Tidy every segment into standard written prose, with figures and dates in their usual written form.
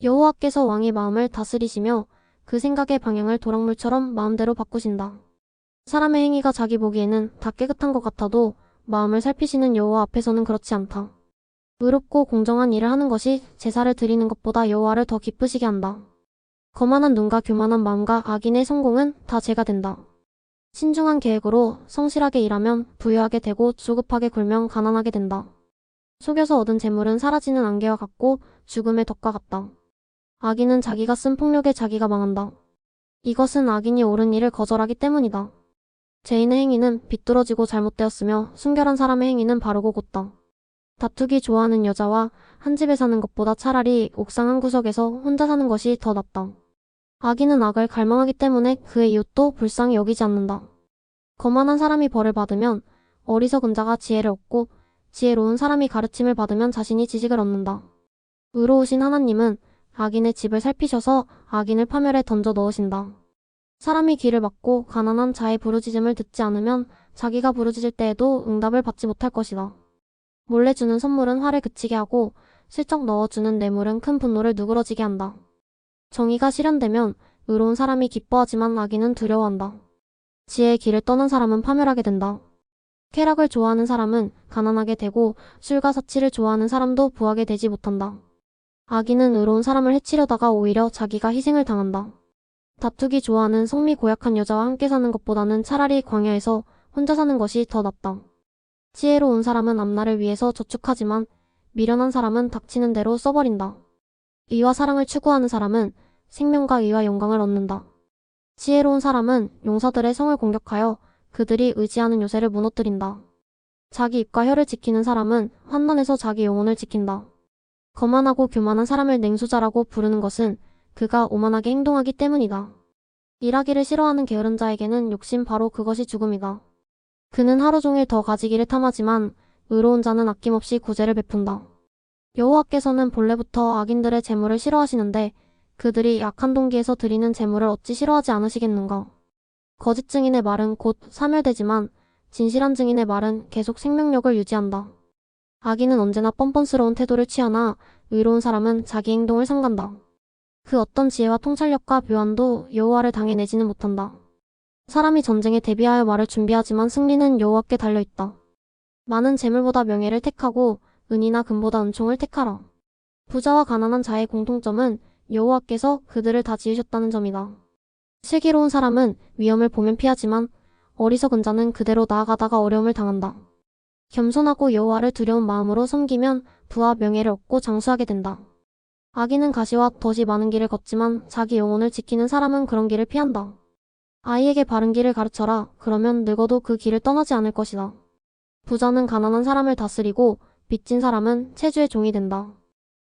여호와께서 왕의 마음을 다스리시며 그 생각의 방향을 도랑물처럼 마음대로 바꾸신다. 사람의 행위가 자기 보기에는 다 깨끗한 것 같아도 마음을 살피시는 여호와 앞에서는 그렇지 않다. 의롭고 공정한 일을 하는 것이 제사를 드리는 것보다 여호와를 더 기쁘시게 한다. 거만한 눈과 교만한 마음과 악인의 성공은 다 죄가 된다. 신중한 계획으로 성실하게 일하면 부유하게 되고 조급하게 굴면 가난하게 된다. 속여서 얻은 재물은 사라지는 안개와 같고 죽음의 덕과 같다. 악인은 자기가 쓴 폭력에 자기가 망한다. 이것은 악인이 옳은 일을 거절하기 때문이다. 죄인의 행위는 비뚤어지고 잘못되었으며 순결한 사람의 행위는 바르고 곧다. 다투기 좋아하는 여자와 한 집에 사는 것보다 차라리 옥상 한 구석에서 혼자 사는 것이 더 낫다. 악인은 악을 갈망하기 때문에 그의 이웃도 불쌍히 여기지 않는다. 거만한 사람이 벌을 받으면 어리석은 자가 지혜를 얻고 지혜로운 사람이 가르침을 받으면 자신이 지식을 얻는다. 의로우신 하나님은 악인의 집을 살피셔서 악인을 파멸에 던져 넣으신다. 사람이 귀를 막고 가난한 자의 부르짖음을 듣지 않으면 자기가 부르짖을 때에도 응답을 받지 못할 것이다. 몰래 주는 선물은 화를 그치게 하고 슬쩍 넣어주는 뇌물은 큰 분노를 누그러지게 한다. 정의가 실현되면 의로운 사람이 기뻐하지만 악인은 두려워한다. 지혜의 길을 떠난 사람은 파멸하게 된다. 쾌락을 좋아하는 사람은 가난하게 되고 술과 사치를 좋아하는 사람도 부하게 되지 못한다. 악인은 의로운 사람을 해치려다가 오히려 자기가 희생을 당한다. 다투기 좋아하는 성미 고약한 여자와 함께 사는 것보다는 차라리 광야에서 혼자 사는 것이 더 낫다. 지혜로운 사람은 앞날을 위해서 저축하지만 미련한 사람은 닥치는 대로 써버린다. 의와 사랑을 추구하는 사람은 생명과 의와 영광을 얻는다. 지혜로운 사람은 용사들의 성을 공격하여 그들이 의지하는 요새를 무너뜨린다. 자기 입과 혀를 지키는 사람은 환난에서 자기 영혼을 지킨다. 거만하고 교만한 사람을 냉소자라고 부르는 것은 그가 오만하게 행동하기 때문이다. 일하기를 싫어하는 게으른 자에게는 욕심 바로 그것이 죽음이다. 그는 하루 종일 더 가지기를 탐하지만 의로운 자는 아낌없이 구제를 베푼다. 여호와께서는 본래부터 악인들의 재물을 싫어하시는데 그들이 약한 동기에서 드리는 재물을 어찌 싫어하지 않으시겠는가. 거짓 증인의 말은 곧 사멸되지만 진실한 증인의 말은 계속 생명력을 유지한다. 악인은 언제나 뻔뻔스러운 태도를 취하나 의로운 사람은 자기 행동을 삼간다. 그 어떤 지혜와 통찰력과 묘안도 여호와를 당해내지는 못한다. 사람이 전쟁에 대비하여 말을 준비하지만 승리는 여호와께 달려있다. 많은 재물보다 명예를 택하고 은이나 금보다 은총을 택하라. 부자와 가난한 자의 공통점은 여호와께서 그들을 다 지으셨다는 점이다. 슬기로운 사람은 위험을 보면 피하지만 어리석은 자는 그대로 나아가다가 어려움을 당한다. 겸손하고 여호와를 두려운 마음으로 섬기면 부와 명예를 얻고 장수하게 된다. 악인은 가시와 덫이 많은 길을 걷지만 자기 영혼을 지키는 사람은 그런 길을 피한다. 아이에게 바른 길을 가르쳐라. 그러면 늙어도 그 길을 떠나지 않을 것이다. 부자는 가난한 사람을 다스리고 빚진 사람은 체주의 종이 된다.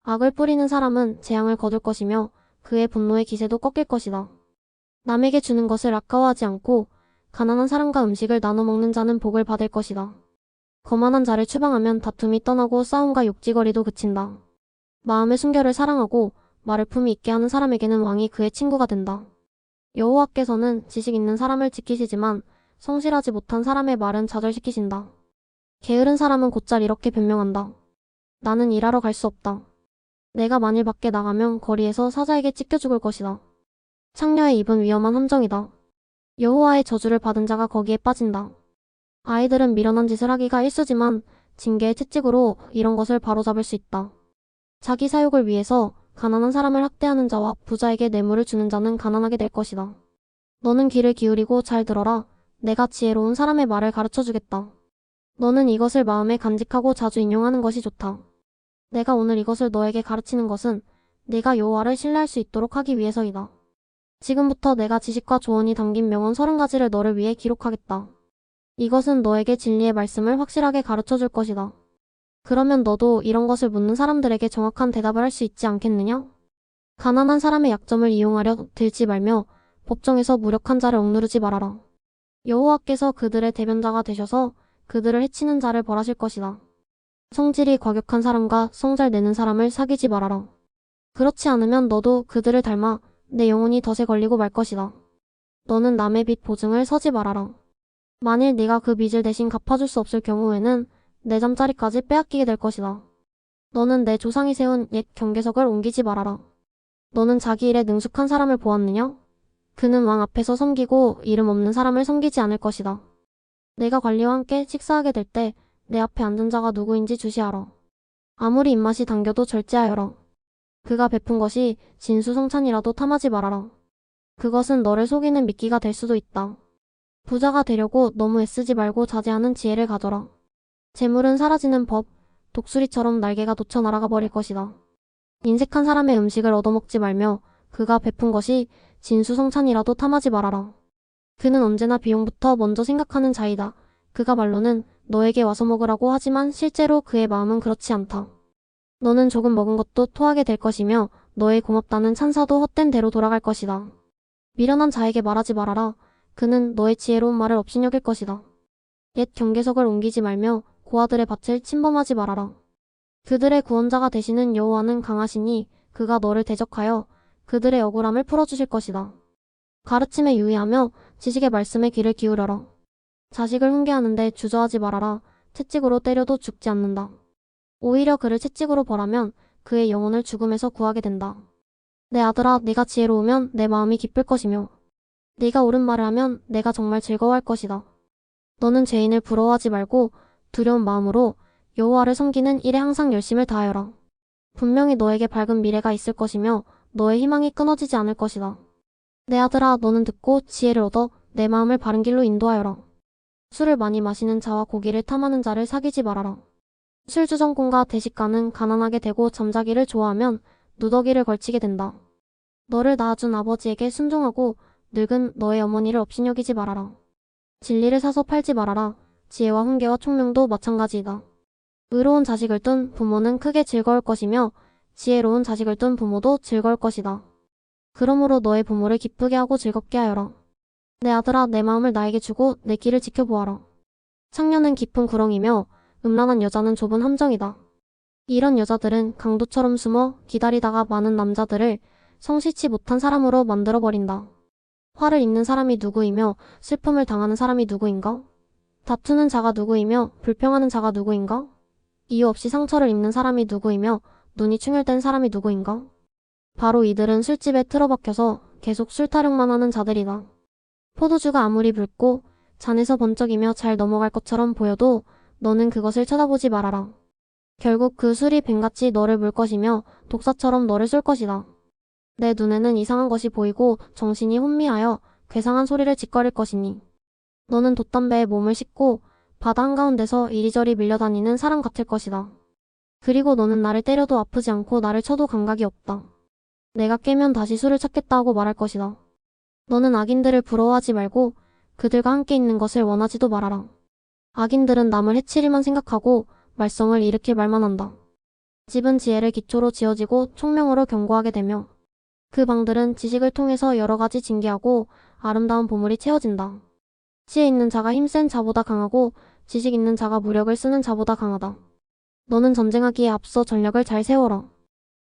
악을 뿌리는 사람은 재앙을 거둘 것이며 그의 분노의 기세도 꺾일 것이다. 남에게 주는 것을 아까워하지 않고 가난한 사람과 음식을 나눠 먹는 자는 복을 받을 것이다. 거만한 자를 추방하면 다툼이 떠나고 싸움과 욕지거리도 그친다. 마음의 순결을 사랑하고 말을 품위 있게 하는 사람에게는 왕이 그의 친구가 된다. 여호와께서는 지식 있는 사람을 지키시지만 성실하지 못한 사람의 말은 좌절시키신다. 게으른 사람은 곧잘 이렇게 변명한다. 나는 일하러 갈 수 없다. 내가 만일 밖에 나가면 거리에서 사자에게 찢겨 죽을 것이다. 창녀의 입은 위험한 함정이다. 여호와의 저주를 받은 자가 거기에 빠진다. 아이들은 미련한 짓을 하기가 일쑤지만 징계의 채찍으로 이런 것을 바로잡을 수 있다. 자기 사욕을 위해서 가난한 사람을 학대하는 자와 부자에게 뇌물을 주는 자는 가난하게 될 것이다. 너는 귀를 기울이고 잘 들어라. 내가 지혜로운 사람의 말을 가르쳐 주겠다. 너는 이것을 마음에 간직하고 자주 인용하는 것이 좋다. 내가 오늘 이것을 너에게 가르치는 것은 네가 여호와를 신뢰할 수 있도록 하기 위해서이다. 지금부터 내가 지식과 조언이 담긴 명언 30가지를 너를 위해 기록하겠다. 이것은 너에게 진리의 말씀을 확실하게 가르쳐 줄 것이다. 그러면 너도 이런 것을 묻는 사람들에게 정확한 대답을 할 수 있지 않겠느냐? 가난한 사람의 약점을 이용하려 들지 말며 법정에서 무력한 자를 억누르지 말아라. 여호와께서 그들의 대변자가 되셔서 그들을 해치는 자를 벌하실 것이다. 성질이 과격한 사람과 성잘 내는 사람을 사귀지 말아라. 그렇지 않으면 너도 그들을 닮아 내 영혼이 덫에 걸리고 말 것이다. 너는 남의 빚 보증을 서지 말아라. 만일 네가 그 빚을 대신 갚아줄 수 없을 경우에는 내 잠자리까지 빼앗기게 될 것이다. 너는 내 조상이 세운 옛 경계석을 옮기지 말아라. 너는 자기 일에 능숙한 사람을 보았느냐? 그는 왕 앞에서 섬기고 이름 없는 사람을 섬기지 않을 것이다. 내가 관리와 함께 식사하게 될 때 내 앞에 앉은 자가 누구인지 주시하라. 아무리 입맛이 당겨도 절제하여라. 그가 베푼 것이 진수성찬이라도 탐하지 말아라. 그것은 너를 속이는 미끼가 될 수도 있다. 부자가 되려고 너무 애쓰지 말고 자제하는 지혜를 가져라. 재물은 사라지는 법, 독수리처럼 날개가 돋쳐 날아가 버릴 것이다. 인색한 사람의 음식을 얻어먹지 말며 그가 베푼 것이 진수성찬이라도 탐하지 말아라. 그는 언제나 비용부터 먼저 생각하는 자이다. 그가 말로는 너에게 와서 먹으라고 하지만 실제로 그의 마음은 그렇지 않다. 너는 조금 먹은 것도 토하게 될 것이며 너의 고맙다는 찬사도 헛된 대로 돌아갈 것이다. 미련한 자에게 말하지 말아라. 그는 너의 지혜로운 말을 업신여길 것이다. 옛 경계석을 옮기지 말며 고아들의 밭을 침범하지 말아라. 그들의 구원자가 되시는 여호와는 강하시니 그가 너를 대적하여 그들의 억울함을 풀어주실 것이다. 가르침에 유의하며 지식의 말씀에 귀를 기울여라. 자식을 훈계하는데 주저하지 말아라. 채찍으로 때려도 죽지 않는다. 오히려 그를 채찍으로 벌하면 그의 영혼을 죽음에서 구하게 된다. 내 아들아, 네가 지혜로우면 내 마음이 기쁠 것이며 네가 옳은 말을 하면 내가 정말 즐거워할 것이다. 너는 죄인을 부러워하지 말고 두려운 마음으로 여호와를 섬기는 일에 항상 열심을 다하여라. 분명히 너에게 밝은 미래가 있을 것이며 너의 희망이 끊어지지 않을 것이다. 내 아들아, 너는 듣고 지혜를 얻어 내 마음을 바른 길로 인도하여라. 술을 많이 마시는 자와 고기를 탐하는 자를 사귀지 말아라. 술주정꾼과 대식가는 가난하게 되고 잠자기를 좋아하면 누더기를 걸치게 된다. 너를 낳아준 아버지에게 순종하고 늙은 너의 어머니를 업신여기지 말아라. 진리를 사서 팔지 말아라. 지혜와 훈계와 총명도 마찬가지이다. 의로운 자식을 둔 부모는 크게 즐거울 것이며 지혜로운 자식을 둔 부모도 즐거울 것이다. 그러므로 너의 부모를 기쁘게 하고 즐겁게 하여라. 내 아들아, 내 마음을 나에게 주고 내 길을 지켜보아라. 창녀는 깊은 구렁이며 음란한 여자는 좁은 함정이다. 이런 여자들은 강도처럼 숨어 기다리다가 많은 남자들을 성실치 못한 사람으로 만들어버린다. 화를 입는 사람이 누구이며 슬픔을 당하는 사람이 누구인가? 다투는 자가 누구이며 불평하는 자가 누구인가? 이유 없이 상처를 입는 사람이 누구이며 눈이 충혈된 사람이 누구인가? 바로 이들은 술집에 틀어박혀서 계속 술 타령만 하는 자들이다. 포도주가 아무리 붉고 잔에서 번쩍이며 잘 넘어갈 것처럼 보여도 너는 그것을 쳐다보지 말아라. 결국 그 술이 뱀같이 너를 물 것이며 독사처럼 너를 쏠 것이다. 내 눈에는 이상한 것이 보이고 정신이 혼미하여 괴상한 소리를 짓거릴 것이니 너는 돛담배에 몸을 싣고 바다 한가운데서 이리저리 밀려다니는 사람 같을 것이다. 그리고 너는 나를 때려도 아프지 않고 나를 쳐도 감각이 없다. 내가 깨면 다시 술을 찾겠다고 말할 것이다. 너는 악인들을 부러워하지 말고 그들과 함께 있는 것을 원하지도 말아라. 악인들은 남을 해칠 일만 생각하고 말썽을 일으킬 말만 한다. 집은 지혜를 기초로 지어지고 총명으로 견고하게 되며 그 방들은 지식을 통해서 여러 가지 징계하고 아름다운 보물이 채워진다. 지혜 있는 자가 힘센 자보다 강하고 지식 있는 자가 무력을 쓰는 자보다 강하다. 너는 전쟁하기에 앞서 전략을 잘 세워라.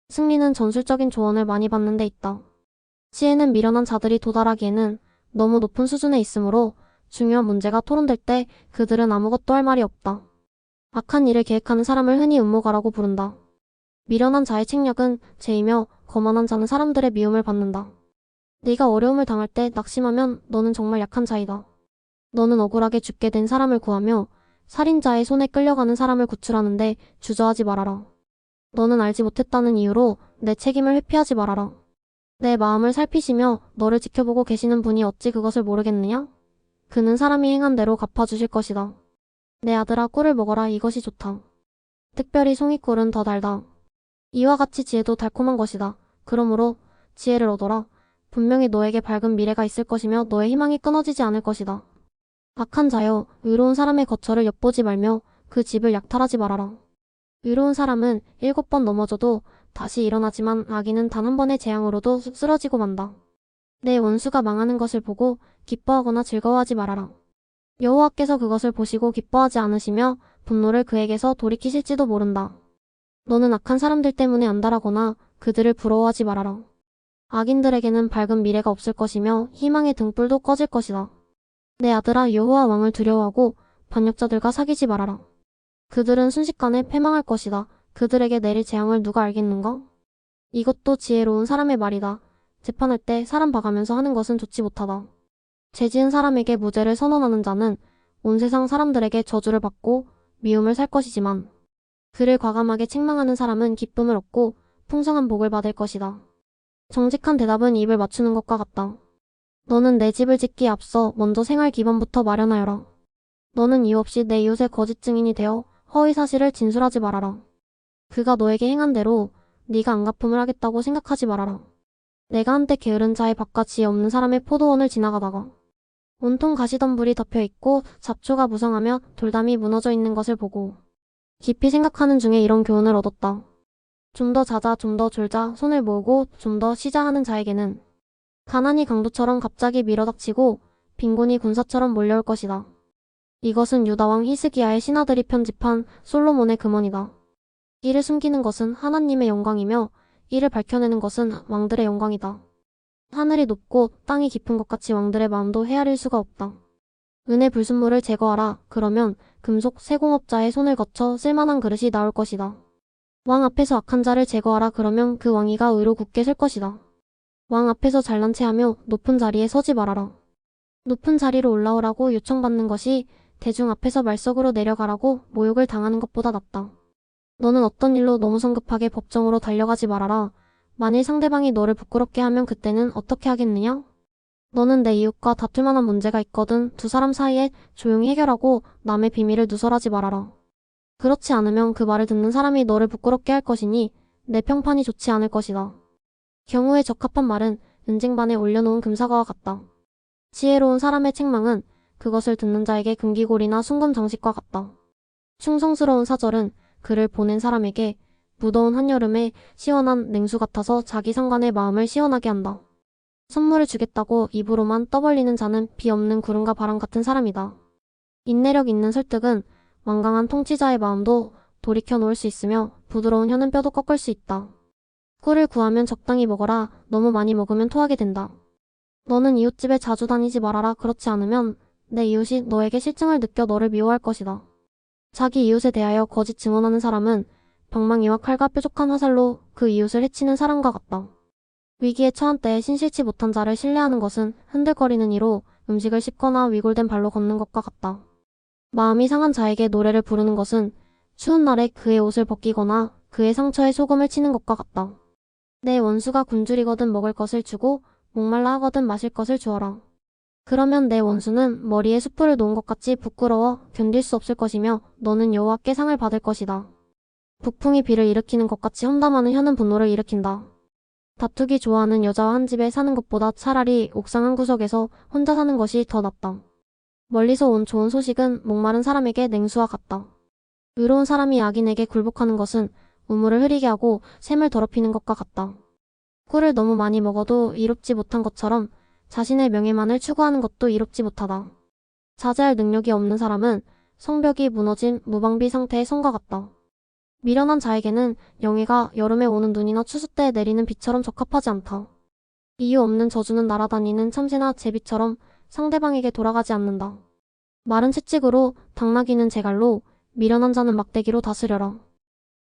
승리는 전술적인 조언을 많이 받는 데 있다. 지혜는 미련한 자들이 도달하기에는 너무 높은 수준에 있으므로 중요한 문제가 토론될 때 그들은 아무것도 할 말이 없다. 악한 일을 계획하는 사람을 흔히 음모가라고 부른다. 미련한 자의 책략은 죄이며 거만한 자는 사람들의 미움을 받는다. 네가 어려움을 당할 때 낙심하면 너는 정말 약한 자이다. 너는 억울하게 죽게 된 사람을 구하며 살인자의 손에 끌려가는 사람을 구출하는데 주저하지 말아라. 너는 알지 못했다는 이유로 내 책임을 회피하지 말아라. 내 마음을 살피시며 너를 지켜보고 계시는 분이 어찌 그것을 모르겠느냐? 그는 사람이 행한 대로 갚아주실 것이다. 내 아들아, 꿀을 먹어라. 이것이 좋다. 특별히 송이꿀은 더 달다. 이와 같이 지혜도 달콤한 것이다. 그러므로 지혜를 얻어라. 분명히 너에게 밝은 미래가 있을 것이며 너의 희망이 끊어지지 않을 것이다. 악한 자여, 의로운 사람의 거처를 엿보지 말며 그 집을 약탈하지 말아라. 의로운 사람은 7번 넘어져도 다시 일어나지만 악인은 단 한 번의 재앙으로도 쓰러지고 만다. 내 원수가 망하는 것을 보고 기뻐하거나 즐거워하지 말아라. 여호와께서 그것을 보시고 기뻐하지 않으시며 분노를 그에게서 돌이키실지도 모른다. 너는 악한 사람들 때문에 안달하거나 그들을 부러워하지 말아라. 악인들에게는 밝은 미래가 없을 것이며 희망의 등불도 꺼질 것이다. 내 아들아, 여호와 왕을 두려워하고 반역자들과 사귀지 말아라. 그들은 순식간에 패망할 것이다. 그들에게 내릴 재앙을 누가 알겠는가? 이것도 지혜로운 사람의 말이다. 재판할 때 사람 봐가면서 하는 것은 좋지 못하다. 죄 지은 사람에게 무죄를 선언하는 자는 온 세상 사람들에게 저주를 받고 미움을 살 것이지만 그를 과감하게 책망하는 사람은 기쁨을 얻고 풍성한 복을 받을 것이다. 정직한 대답은 입을 맞추는 것과 같다. 너는 내 집을 짓기에 앞서 먼저 생활 기반부터 마련하여라. 너는 이유 없이 내 이웃의 거짓 증인이 되어 허위 사실을 진술하지 말아라. 그가 너에게 행한 대로 네가 안갚음을 하겠다고 생각하지 말아라. 내가 한때 게으른 자의 밭과 지혜 없는 사람의 포도원을 지나가다가 온통 가시덤불이 덮여있고 잡초가 무성하며 돌담이 무너져 있는 것을 보고 깊이 생각하는 중에 이런 교훈을 얻었다. 좀 더 자자, 좀 더 졸자, 손을 모으고 좀 더 쉬자 하는 자에게는 가난이 강도처럼 갑자기 밀어닥치고 빈곤이 군사처럼 몰려올 것이다. 이것은 유다왕 히스기야의 신하들이 편집한 솔로몬의 금언이다. 이를 숨기는 것은 하나님의 영광이며 이를 밝혀내는 것은 왕들의 영광이다. 하늘이 높고 땅이 깊은 것 같이 왕들의 마음도 헤아릴 수가 없다. 은의 불순물을 제거하라. 그러면 금속 세공업자의 손을 거쳐 쓸만한 그릇이 나올 것이다. 왕 앞에서 악한 자를 제거하라. 그러면 그 왕위가 의로 굳게 설 것이다. 왕 앞에서 잘난 체하며 높은 자리에 서지 말아라. 높은 자리로 올라오라고 요청받는 것이 대중 앞에서 말석으로 내려가라고 모욕을 당하는 것보다 낫다. 너는 어떤 일로 너무 성급하게 법정으로 달려가지 말아라. 만일 상대방이 너를 부끄럽게 하면 그때는 어떻게 하겠느냐? 너는 내 이웃과 다툴 만한 문제가 있거든 두 사람 사이에 조용히 해결하고 남의 비밀을 누설하지 말아라. 그렇지 않으면 그 말을 듣는 사람이 너를 부끄럽게 할 것이니 내 평판이 좋지 않을 것이다. 경우에 적합한 말은 은쟁반에 올려놓은 금사과와 같다. 지혜로운 사람의 책망은 그것을 듣는 자에게 금기골이나 순금 장식과 같다. 충성스러운 사절은 그를 보낸 사람에게 무더운 한여름에 시원한 냉수 같아서 자기 상관의 마음을 시원하게 한다. 선물을 주겠다고 입으로만 떠벌리는 자는 비 없는 구름과 바람 같은 사람이다. 인내력 있는 설득은 완강한 통치자의 마음도 돌이켜 놓을 수 있으며 부드러운 혀는 뼈도 꺾을 수 있다. 꿀을 구하면 적당히 먹어라. 너무 많이 먹으면 토하게 된다. 너는 이웃집에 자주 다니지 말아라. 그렇지 않으면 내 이웃이 너에게 실증을 느껴 너를 미워할 것이다. 자기 이웃에 대하여 거짓 증언하는 사람은 방망이와 칼과 뾰족한 화살로 그 이웃을 해치는 사람과 같다. 위기에 처한 때에 신실치 못한 자를 신뢰하는 것은 흔들거리는 이로 음식을 씹거나 위골된 발로 걷는 것과 같다. 마음이 상한 자에게 노래를 부르는 것은 추운 날에 그의 옷을 벗기거나 그의 상처에 소금을 치는 것과 같다. 내 원수가 굶주리거든 먹을 것을 주고 목말라 하거든 마실 것을 주어라. 그러면 내 원수는 머리에 숯불을 놓은 것 같이 부끄러워 견딜 수 없을 것이며 너는 여호와께 상을 받을 것이다. 북풍이 비를 일으키는 것 같이 험담하는 혀는 분노를 일으킨다. 다투기 좋아하는 여자와 한 집에 사는 것보다 차라리 옥상 한 구석에서 혼자 사는 것이 더 낫다. 멀리서 온 좋은 소식은 목마른 사람에게 냉수와 같다. 의로운 사람이 악인에게 굴복하는 것은 우물을 흐리게 하고 샘을 더럽히는 것과 같다. 꿀을 너무 많이 먹어도 이롭지 못한 것처럼 자신의 명예만을 추구하는 것도 이롭지 못하다. 자제할 능력이 없는 사람은 성벽이 무너진 무방비 상태의 성과 같다. 미련한 자에게는 영예가 여름에 오는 눈이나 추수 때에 내리는 비처럼 적합하지 않다. 이유 없는 저주는 날아다니는 참새나 제비처럼 상대방에게 돌아가지 않는다. 마른 채찍으로 당나귀는 제갈로 미련한 자는 막대기로 다스려라.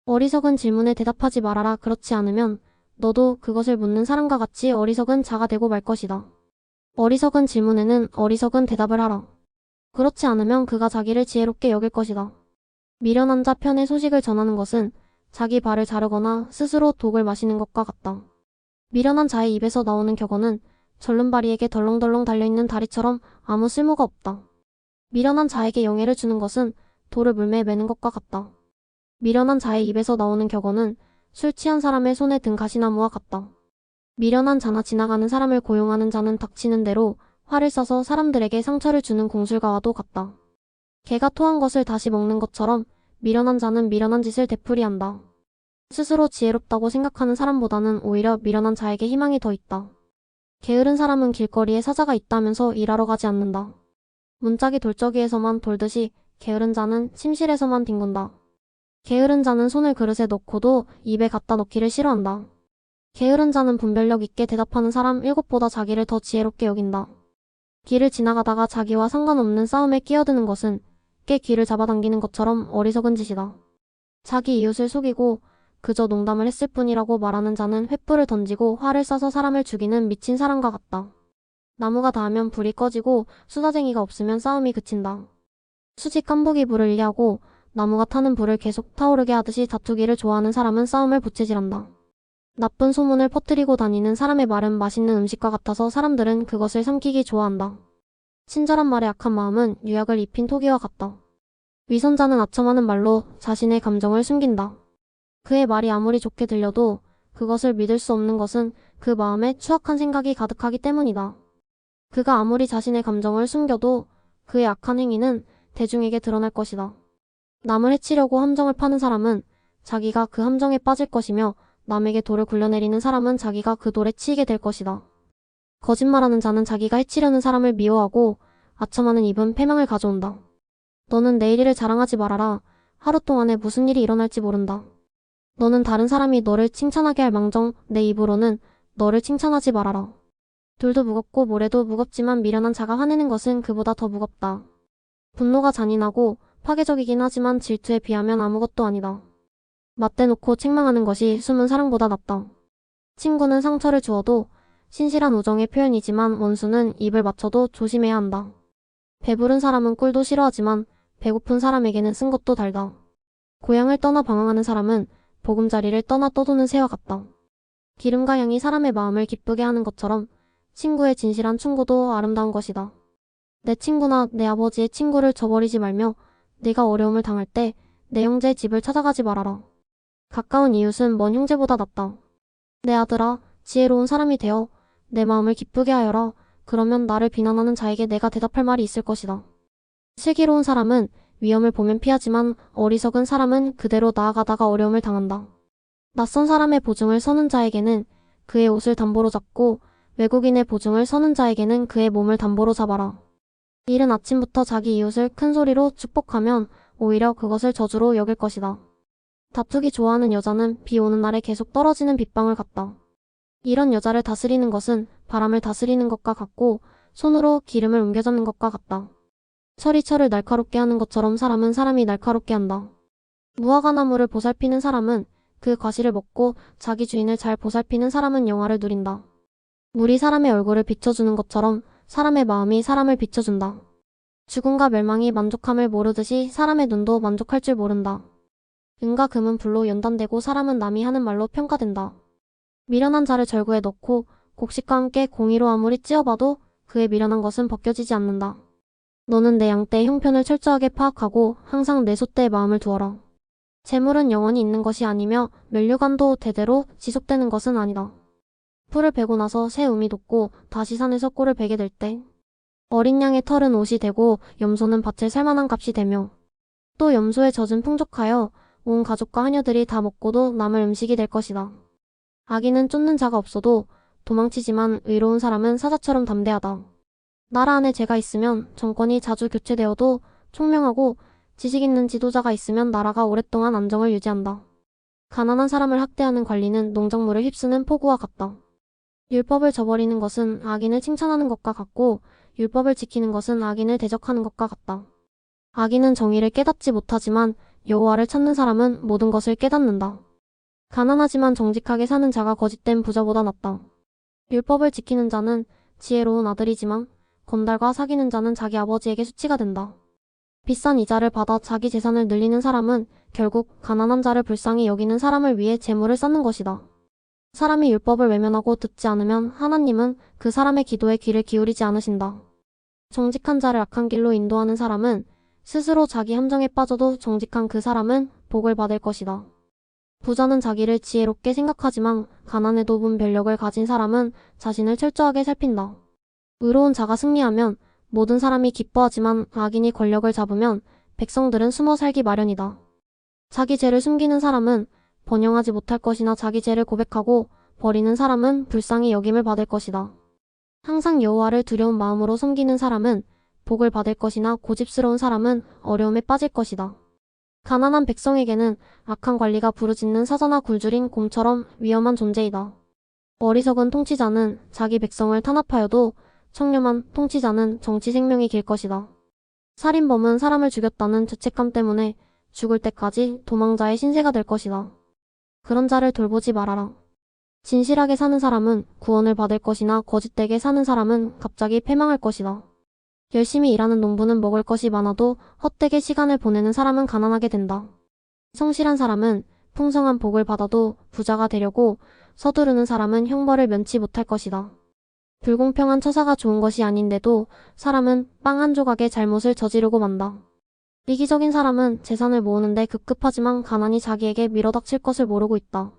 어리석은 질문에 대답하지 말아라. 그렇지 않으면 너도 그것을 묻는 사람과 같이 어리석은 자가 되고 말 것이다. 어리석은 질문에는 어리석은 대답을 하라. 그렇지 않으면 그가 자기를 지혜롭게 여길 것이다. 미련한 자 편의 소식을 전하는 것은 자기 발을 자르거나 스스로 독을 마시는 것과 같다. 미련한 자의 입에서 나오는 격언은 절름발이에게 덜렁덜렁 달려있는 다리처럼 아무 쓸모가 없다. 미련한 자에게 영예를 주는 것은 돌을 물매에 매는 것과 같다. 미련한 자의 입에서 나오는 격언은 술 취한 사람의 손에 든 가시나무와 같다. 미련한 자나 지나가는 사람을 고용하는 자는 닥치는 대로 활을 쏴서 사람들에게 상처를 주는 공술가와도 같다. 개가 토한 것을 다시 먹는 것처럼 미련한 자는 미련한 짓을 되풀이한다. 스스로 지혜롭다고 생각하는 사람보다는 오히려 미련한 자에게 희망이 더 있다. 게으른 사람은 길거리에 사자가 있다면서 일하러 가지 않는다. 문짝이 돌적이에서만 돌듯이 게으른 자는 침실에서만 뒹군다. 게으른 자는 손을 그릇에 넣고도 입에 갖다 넣기를 싫어한다. 게으른 자는 분별력 있게 대답하는 사람 7보다 자기를 더 지혜롭게 여긴다. 길을 지나가다가 자기와 상관없는 싸움에 끼어드는 것은 깨 귀를 잡아당기는 것처럼 어리석은 짓이다. 자기 이웃을 속이고 그저 농담을 했을 뿐이라고 말하는 자는 횃불을 던지고 활을 쏴서 사람을 죽이는 미친 사람과 같다. 나무가 닿으면 불이 꺼지고 수다쟁이가 없으면 싸움이 그친다. 수직 깐복이 불을 이해하고 나무가 타는 불을 계속 타오르게 하듯이 다투기를 좋아하는 사람은 싸움을 부채질한다. 나쁜 소문을 퍼뜨리고 다니는 사람의 말은 맛있는 음식과 같아서 사람들은 그것을 삼키기 좋아한다. 친절한 말에 약한 마음은 유약을 입힌 토기와 같다. 위선자는 아첨하는 말로 자신의 감정을 숨긴다. 그의 말이 아무리 좋게 들려도 그것을 믿을 수 없는 것은 그 마음에 추악한 생각이 가득하기 때문이다. 그가 아무리 자신의 감정을 숨겨도 그의 악한 행위는 대중에게 드러날 것이다. 남을 해치려고 함정을 파는 사람은 자기가 그 함정에 빠질 것이며 남에게 돌을 굴려내리는 사람은 자기가 그 돌에 치이게 될 것이다. 거짓말하는 자는 자기가 해치려는 사람을 미워하고 아첨하는 입은 패망을 가져온다. 너는 내일 일을 자랑하지 말아라. 하루 동안에 무슨 일이 일어날지 모른다. 너는 다른 사람이 너를 칭찬하게 할 망정 내 입으로는 너를 칭찬하지 말아라. 돌도 무겁고 모래도 무겁지만 미련한 자가 화내는 것은 그보다 더 무겁다. 분노가 잔인하고 파괴적이긴 하지만 질투에 비하면 아무것도 아니다. 맞대놓고 책망하는 것이 숨은 사랑보다 낫다. 친구는 상처를 주어도 신실한 우정의 표현이지만 원수는 입을 맞춰도 조심해야 한다. 배부른 사람은 꿀도 싫어하지만 배고픈 사람에게는 쓴 것도 달다. 고향을 떠나 방황하는 사람은 보금자리를 떠나 떠도는 새와 같다. 기름과 향이 사람의 마음을 기쁘게 하는 것처럼 친구의 진실한 충고도 아름다운 것이다. 내 친구나 내 아버지의 친구를 저버리지 말며 네가 어려움을 당할 때 내 형제의 집을 찾아가지 말아라. 가까운 이웃은 먼 형제보다 낫다. 내 아들아, 지혜로운 사람이 되어 내 마음을 기쁘게 하여라. 그러면 나를 비난하는 자에게 내가 대답할 말이 있을 것이다. 슬기로운 사람은 위험을 보면 피하지만 어리석은 사람은 그대로 나아가다가 어려움을 당한다. 낯선 사람의 보증을 서는 자에게는 그의 옷을 담보로 잡고 외국인의 보증을 서는 자에게는 그의 몸을 담보로 잡아라. 이른 아침부터 자기 이웃을 큰 소리로 축복하면 오히려 그것을 저주로 여길 것이다. 다투기 좋아하는 여자는 비 오는 날에 계속 떨어지는 빗방울 같다. 이런 여자를 다스리는 것은 바람을 다스리는 것과 같고 손으로 기름을 옮겨잡는 것과 같다. 철이 철을 날카롭게 하는 것처럼 사람은 사람이 날카롭게 한다. 무화과 나무를 보살피는 사람은 그 과실을 먹고 자기 주인을 잘 보살피는 사람은 영화를 누린다. 물이 사람의 얼굴을 비춰주는 것처럼 사람의 마음이 사람을 비춰준다. 죽음과 멸망이 만족함을 모르듯이 사람의 눈도 만족할 줄 모른다. 은과 금은 불로 연단되고 사람은 남이 하는 말로 평가된다. 미련한 자를 절구에 넣고 곡식과 함께 공의로 아무리 찧어봐도 그의 미련한 것은 벗겨지지 않는다. 너는 내 양떼의 형편을 철저하게 파악하고 항상 내 소떼의 마음을 두어라. 재물은 영원히 있는 것이 아니며 면류관도 대대로 지속되는 것은 아니다. 풀을 베고 나서 새 um이 돋고 다시 산에서 꿀을 베게 될 때 어린 양의 털은 옷이 되고 염소는 밭을 살만한 값이 되며 또 염소의 젖은 풍족하여 온 가족과 하녀들이 다 먹고도 남을 음식이 될 것이다. 악인은 쫓는 자가 없어도 도망치지만 의로운 사람은 사자처럼 담대하다. 나라 안에 죄가 있으면 정권이 자주 교체되어도 총명하고 지식 있는 지도자가 있으면 나라가 오랫동안 안정을 유지한다. 가난한 사람을 학대하는 관리는 농작물을 휩쓰는 폭우와 같다. 율법을 저버리는 것은 악인을 칭찬하는 것과 같고 율법을 지키는 것은 악인을 대적하는 것과 같다. 악인은 정의를 깨닫지 못하지만 여호와를 찾는 사람은 모든 것을 깨닫는다. 가난하지만 정직하게 사는 자가 거짓된 부자보다 낫다. 율법을 지키는 자는 지혜로운 아들이지만 건달과 사귀는 자는 자기 아버지에게 수치가 된다. 비싼 이자를 받아 자기 재산을 늘리는 사람은 결국 가난한 자를 불쌍히 여기는 사람을 위해 재물을 쌓는 것이다. 사람이 율법을 외면하고 듣지 않으면 하나님은 그 사람의 기도에 귀를 기울이지 않으신다. 정직한 자를 악한 길로 인도하는 사람은 스스로 자기 함정에 빠져도 정직한 그 사람은 복을 받을 것이다. 부자는 자기를 지혜롭게 생각하지만 가난해도 분별력을 가진 사람은 자신을 철저하게 살핀다. 의로운 자가 승리하면 모든 사람이 기뻐하지만 악인이 권력을 잡으면 백성들은 숨어 살기 마련이다. 자기 죄를 숨기는 사람은 번영하지 못할 것이나 자기 죄를 고백하고 버리는 사람은 불쌍히 여김을 받을 것이다. 항상 여호와를 두려운 마음으로 섬기는 사람은 복을 받을 것이나 고집스러운 사람은 어려움에 빠질 것이다. 가난한 백성에게는 악한 관리가 부르짖는 사자나 굴줄인 곰처럼 위험한 존재이다. 어리석은 통치자는 자기 백성을 탄압하여도 청렴한 통치자는 정치 생명이 길 것이다. 살인범은 사람을 죽였다는 죄책감 때문에 죽을 때까지 도망자의 신세가 될 것이다. 그런 자를 돌보지 말아라. 진실하게 사는 사람은 구원을 받을 것이나 거짓되게 사는 사람은 갑자기 패망할 것이다. 열심히 일하는 농부는 먹을 것이 많아도 헛되게 시간을 보내는 사람은 가난하게 된다. 성실한 사람은 풍성한 복을 받아도 부자가 되려고 서두르는 사람은 형벌을 면치 못할 것이다. 불공평한 처사가 좋은 것이 아닌데도 사람은 빵 한 조각에 잘못을 저지르고 만다. 이기적인 사람은 재산을 모으는데 급급하지만 가난이 자기에게 밀어닥칠 것을 모르고 있다.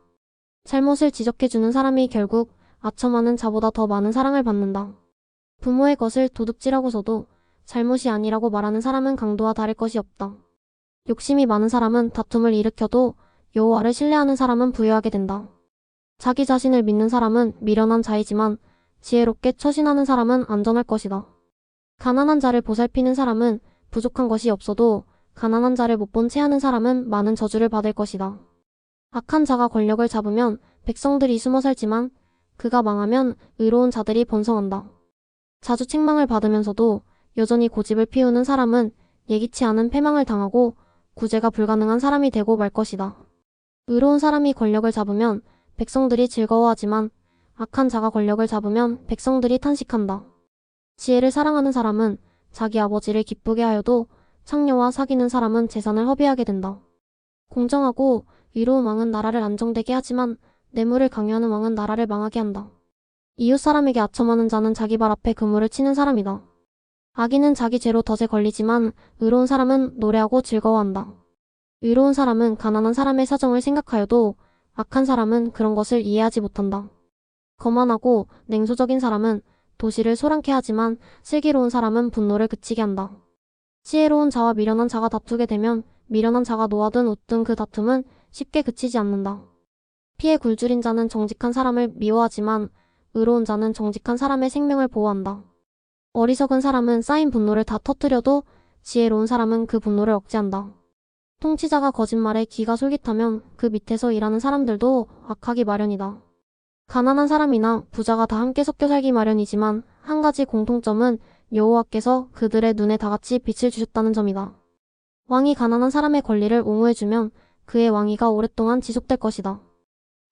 잘못을 지적해주는 사람이 결국 아첨하는 자보다 더 많은 사랑을 받는다. 부모의 것을 도둑질하고서도 잘못이 아니라고 말하는 사람은 강도와 다를 것이 없다. 욕심이 많은 사람은 다툼을 일으켜도 여호와를 신뢰하는 사람은 부유하게 된다. 자기 자신을 믿는 사람은 미련한 자이지만 지혜롭게 처신하는 사람은 안전할 것이다. 가난한 자를 보살피는 사람은 부족한 것이 없어도 가난한 자를 못 본 채 하는 사람은 많은 저주를 받을 것이다. 악한 자가 권력을 잡으면 백성들이 숨어 살지만 그가 망하면 의로운 자들이 번성한다. 자주 책망을 받으면서도 여전히 고집을 피우는 사람은 예기치 않은 패망을 당하고 구제가 불가능한 사람이 되고 말 것이다. 의로운 사람이 권력을 잡으면 백성들이 즐거워하지만 악한 자가 권력을 잡으면 백성들이 탄식한다. 지혜를 사랑하는 사람은 자기 아버지를 기쁘게 하여도 창녀와 사귀는 사람은 재산을 허비하게 된다. 공정하고 의로운 왕은 나라를 안정되게 하지만 뇌물을 강요하는 왕은 나라를 망하게 한다. 이웃 사람에게 아첨하는 자는 자기 발 앞에 그물을 치는 사람이다. 악인은 자기 죄로 덫에 걸리지만 의로운 사람은 노래하고 즐거워한다. 의로운 사람은 가난한 사람의 사정을 생각하여도 악한 사람은 그런 것을 이해하지 못한다. 거만하고 냉소적인 사람은 도시를 소란케 하지만 슬기로운 사람은 분노를 그치게 한다. 지혜로운 자와 미련한 자가 다투게 되면 미련한 자가 놓아둔 웃든 그 다툼은 쉽게 그치지 않는다. 피에 굴줄인 자는 정직한 사람을 미워하지만 의로운 자는 정직한 사람의 생명을 보호한다. 어리석은 사람은 쌓인 분노를 다 터뜨려도 지혜로운 사람은 그 분노를 억제한다. 통치자가 거짓말에 귀가 솔깃하면 그 밑에서 일하는 사람들도 악하기 마련이다. 가난한 사람이나 부자가 다 함께 섞여 살기 마련이지만 한 가지 공통점은 여호와께서 그들의 눈에 다같이 빛을 주셨다는 점이다. 왕이 가난한 사람의 권리를 옹호해주면 그의 왕위가 오랫동안 지속될 것이다.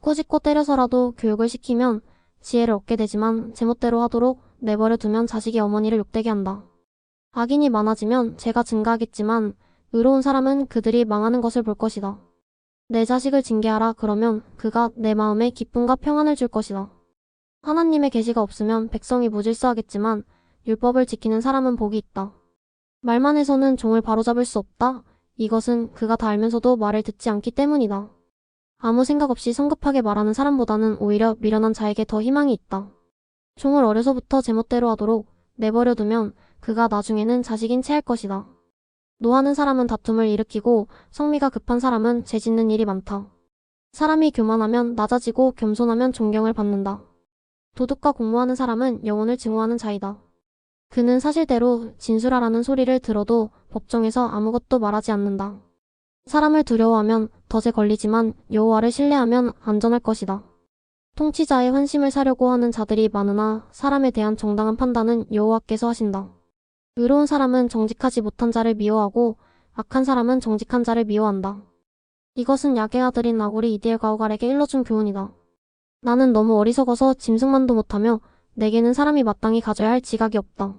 꼬집고 때려서라도 교육을 시키면 지혜를 얻게 되지만 제멋대로 하도록 내버려 두면 자식이 어머니를 욕되게 한다. 악인이 많아지면 죄가 증가하겠지만 의로운 사람은 그들이 망하는 것을 볼 것이다. 내 자식을 징계하라 그러면 그가 내 마음에 기쁨과 평안을 줄 것이다. 하나님의 계시가 없으면 백성이 무질서하겠지만 율법을 지키는 사람은 복이 있다. 말만 해서는 종을 바로잡을 수 없다. 이것은 그가 다 알면서도 말을 듣지 않기 때문이다. 아무 생각 없이 성급하게 말하는 사람보다는 오히려 미련한 자에게 더 희망이 있다. 종을 어려서부터 제멋대로 하도록 내버려두면 그가 나중에는 자식인 채 할 것이다. 노하는 사람은 다툼을 일으키고 성미가 급한 사람은 죄짓는 일이 많다. 사람이 교만하면 낮아지고 겸손하면 존경을 받는다. 도둑과 공모하는 사람은 영혼을 증오하는 자이다. 그는 사실대로 진술하라는 소리를 들어도 법정에서 아무것도 말하지 않는다. 사람을 두려워하면 덫에 걸리지만 여호와를 신뢰하면 안전할 것이다. 통치자의 환심을 사려고 하는 자들이 많으나 사람에 대한 정당한 판단은 여호와께서 하신다. 의로운 사람은 정직하지 못한 자를 미워하고 악한 사람은 정직한 자를 미워한다. 이것은 야게 아들인 나골이 이디엘 가오갈에게 일러준 교훈이다. 나는 너무 어리석어서 짐승만도 못하며 내게는 사람이 마땅히 가져야 할 지각이 없다.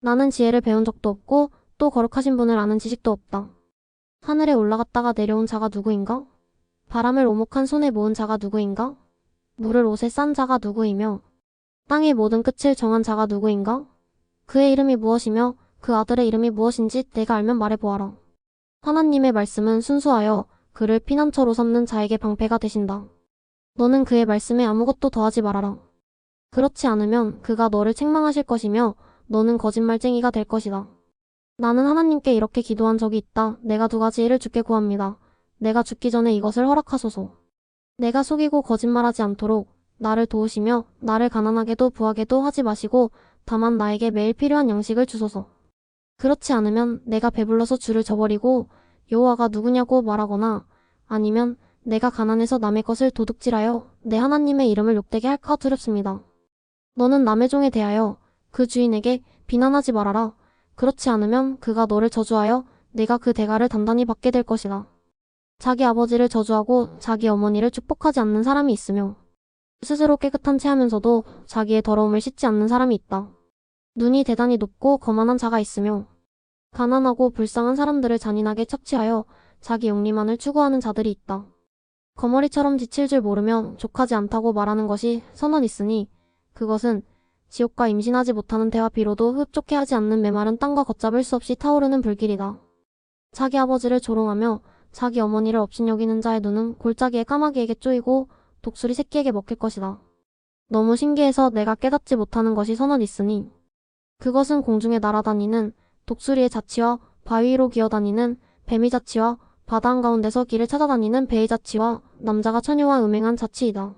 나는 지혜를 배운 적도 없고 또 거룩하신 분을 아는 지식도 없다. 하늘에 올라갔다가 내려온 자가 누구인가? 바람을 오목한 손에 모은 자가 누구인가? 물을 옷에 싼 자가 누구이며 땅의 모든 끝을 정한 자가 누구인가? 그의 이름이 무엇이며 그 아들의 이름이 무엇인지 내가 알면 말해보아라. 하나님의 말씀은 순수하여 그를 피난처로 삼는 자에게 방패가 되신다. 너는 그의 말씀에 아무것도 더하지 말아라. 그렇지 않으면 그가 너를 책망하실 것이며 너는 거짓말쟁이가 될 것이다. 나는 하나님께 이렇게 기도한 적이 있다. 내가 두 가지 일을 주께 구합니다. 내가 죽기 전에 이것을 허락하소서. 내가 속이고 거짓말하지 않도록 나를 도우시며 나를 가난하게도 부하게도 하지 마시고 다만 나에게 매일 필요한 양식을 주소서. 그렇지 않으면 내가 배불러서 주를 저버리고 여호와가 누구냐고 말하거나 아니면 내가 가난해서 남의 것을 도둑질하여 내 하나님의 이름을 욕되게 할까 두렵습니다. 너는 남의 종에 대하여 그 주인에게 비난하지 말아라. 그렇지 않으면 그가 너를 저주하여 내가 그 대가를 단단히 받게 될 것이다. 자기 아버지를 저주하고 자기 어머니를 축복하지 않는 사람이 있으며 스스로 깨끗한 채 하면서도 자기의 더러움을 씻지 않는 사람이 있다. 눈이 대단히 높고 거만한 자가 있으며 가난하고 불쌍한 사람들을 잔인하게 착취하여 자기 영리만을 추구하는 자들이 있다. 거머리처럼 지칠 줄 모르면 족하지 않다고 말하는 것이 선언 있으니 그것은 지옥과 임신하지 못하는 대화 비로도 흡족해 하지 않는 메마른 땅과 걷잡을 수 없이 타오르는 불길이다. 자기 아버지를 조롱하며 자기 어머니를 업신여기는 자의 눈은 골짜기의 까마귀에게 쪼이고 독수리 새끼에게 먹힐 것이다. 너무 신기해서 내가 깨닫지 못하는 것이 선언 있으니 그것은 공중에 날아다니는 독수리의 자치와 바위 위로 기어다니는 뱀의 자치와 바다 한가운데서 길을 찾아다니는 배의 자치와 남자가 처녀와 음행한 자치이다.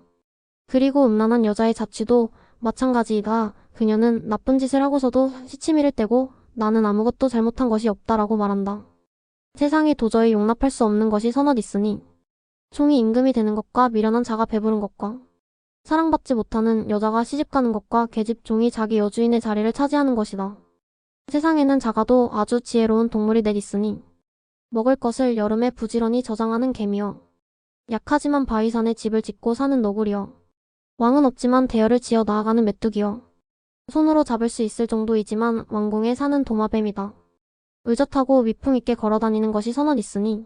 그리고 음란한 여자의 자치도 마찬가지이다. 그녀는 나쁜 짓을 하고서도 시치미를 떼고 나는 아무것도 잘못한 것이 없다라고 말한다. 세상에 도저히 용납할 수 없는 것이 서너 있으니 종이 임금이 되는 것과 미련한 자가 배부른 것과 사랑받지 못하는 여자가 시집가는 것과 계집 종이 자기 여주인의 자리를 차지하는 것이다. 세상에는 작아도 아주 지혜로운 동물이 넷 있으니 먹을 것을 여름에 부지런히 저장하는 개미여 약하지만 바위산에 집을 짓고 사는 너구리여 왕은 없지만 대열을 지어 나아가는 메뚜기여 손으로 잡을 수 있을 정도이지만 왕궁에 사는 도마뱀이다. 의젓하고 위풍 있게 걸어다니는 것이 서너 있으니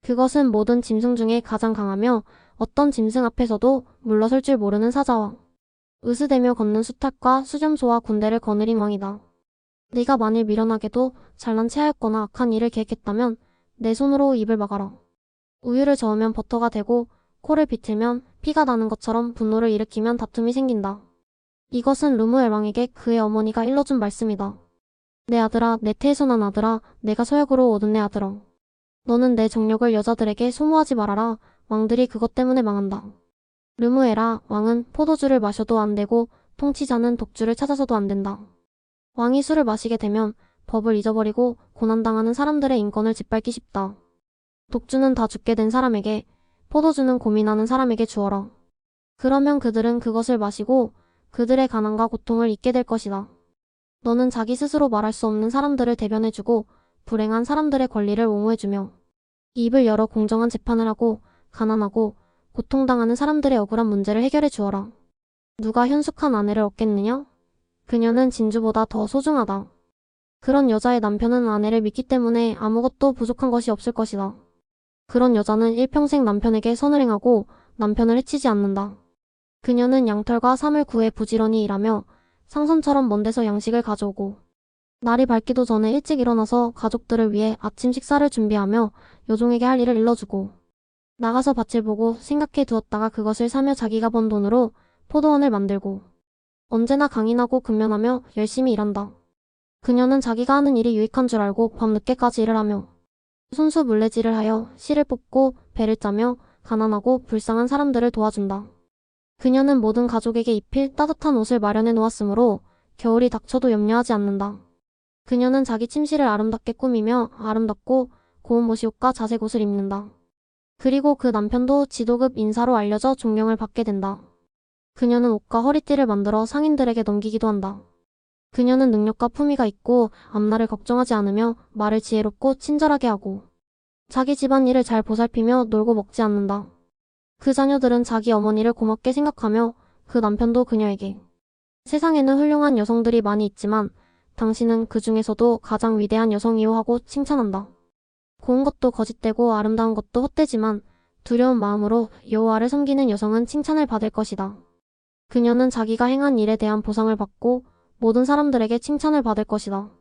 그것은 모든 짐승 중에 가장 강하며 어떤 짐승 앞에서도 물러설 줄 모르는 사자와 으스대며 걷는 수탉과 수렴소와 군대를 거느린 왕이다. 네가 만일 미련하게도 잘난 체 하였거나 악한 일을 계획했다면 내 손으로 입을 막아라. 우유를 저으면 버터가 되고 코를 비틀면 피가 나는 것처럼 분노를 일으키면 다툼이 생긴다. 이것은 르무엘 왕에게 그의 어머니가 일러준 말씀이다. 내 아들아, 내 태에서 난 아들아, 내가 서역으로 얻은 내 아들아. 너는 내 정력을 여자들에게 소모하지 말아라. 왕들이 그것 때문에 망한다. 르무엘아, 왕은 포도주를 마셔도 안 되고 통치자는 독주를 찾아서도 안 된다. 왕이 술을 마시게 되면 법을 잊어버리고 고난당하는 사람들의 인권을 짓밟기 쉽다. 독주는 다 죽게 된 사람에게, 포도주는 고민하는 사람에게 주어라. 그러면 그들은 그것을 마시고 그들의 가난과 고통을 잊게 될 것이다. 너는 자기 스스로 말할 수 없는 사람들을 대변해주고 불행한 사람들의 권리를 옹호해주며 입을 열어 공정한 재판을 하고 가난하고 고통당하는 사람들의 억울한 문제를 해결해 주어라. 누가 현숙한 아내를 얻겠느냐? 그녀는 진주보다 더 소중하다. 그런 여자의 남편은 아내를 믿기 때문에 아무것도 부족한 것이 없을 것이다. 그런 여자는 일평생 남편에게 선을 행하고 남편을 해치지 않는다. 그녀는 양털과 삼을 구해 부지런히 일하며 상선처럼 먼 데서 양식을 가져오고 날이 밝기도 전에 일찍 일어나서 가족들을 위해 아침 식사를 준비하며 여종에게 할 일을 일러주고 나가서 밭을 보고 생각해 두었다가 그것을 사며 자기가 번 돈으로 포도원을 만들고 언제나 강인하고 근면하며 열심히 일한다. 그녀는 자기가 하는 일이 유익한 줄 알고 밤늦게까지 일을 하며 손수 물레질을 하여 실을 뽑고 배를 짜며 가난하고 불쌍한 사람들을 도와준다. 그녀는 모든 가족에게 입힐 따뜻한 옷을 마련해 놓았으므로 겨울이 닥쳐도 염려하지 않는다. 그녀는 자기 침실을 아름답게 꾸미며 아름답고 고운 못이옷과 자색 옷을 입는다. 그리고 그 남편도 지도급 인사로 알려져 존경을 받게 된다. 그녀는 옷과 허리띠를 만들어 상인들에게 넘기기도 한다. 그녀는 능력과 품위가 있고 앞날을 걱정하지 않으며 말을 지혜롭고 친절하게 하고 자기 집안일을 잘 보살피며 놀고 먹지 않는다. 그 자녀들은 자기 어머니를 고맙게 생각하며 그 남편도 그녀에게 세상에는 훌륭한 여성들이 많이 있지만 당신은 그 중에서도 가장 위대한 여성이요 하고 칭찬한다. 고운 것도 거짓되고 아름다운 것도 헛되지만 두려운 마음으로 여호와를 섬기는 여성은 칭찬을 받을 것이다. 그녀는 자기가 행한 일에 대한 보상을 받고 모든 사람들에게 칭찬을 받을 것이다.